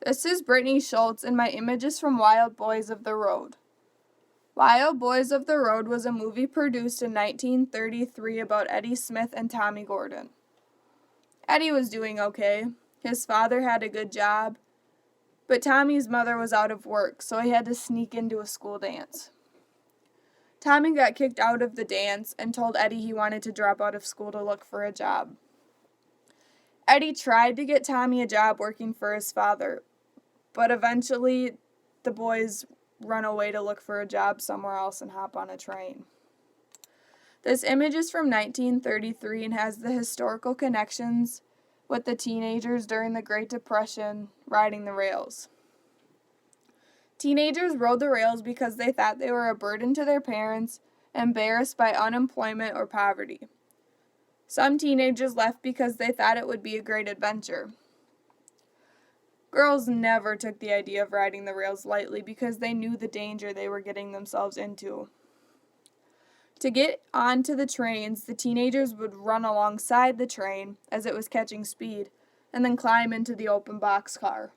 This is Brittany Schultz, and my image is from Wild Boys of the Road. Wild Boys of the Road was a movie produced in 1933 about Eddie Smith and Tommy Gordon. Eddie was doing okay. His father had a good job, but Tommy's mother was out of work, so he had to sneak into a school dance. Tommy got kicked out of the dance and told Eddie he wanted to drop out of school to look for a job. Eddie tried to get Tommy a job working for his father, but eventually the boys run away to look for a job somewhere else and hop on a train. This image is from 1933 and has the historical connections with the teenagers during the Great Depression riding the rails. Teenagers rode the rails because they thought they were a burden to their parents, embarrassed by unemployment or poverty. Some teenagers left because they thought it would be a great adventure. Girls never took the idea of riding the rails lightly because they knew the danger they were getting themselves into. To get onto the trains, the teenagers would run alongside the train as it was catching speed and then climb into the open boxcar.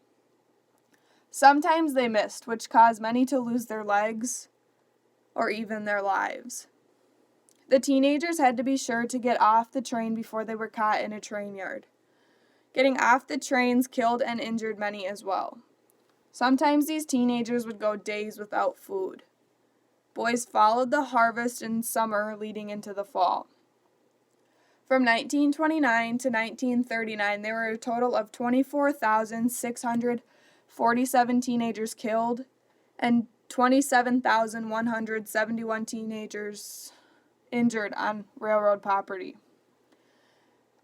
Sometimes they missed, which caused many to lose their legs or even their lives. The teenagers had to be sure to get off the train before they were caught in a train yard. Getting off the trains killed and injured many as well. Sometimes these teenagers would go days without food. Boys followed the harvest in summer leading into the fall. From 1929 to 1939, there were a total of 24,647 teenagers killed and 27,171 teenagers injured on railroad property.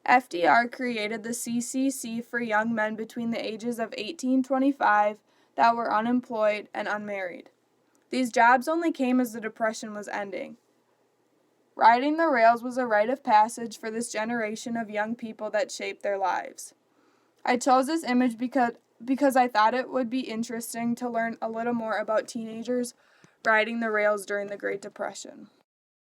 FDR created the CCC for young men between the ages of 18 and 25 that were unemployed and unmarried. These jobs only came as the Depression was ending. Riding the rails was a rite of passage for this generation of young people that shaped their lives. I chose this image because I thought it would be interesting to learn a little more about teenagers riding the rails during the Great Depression.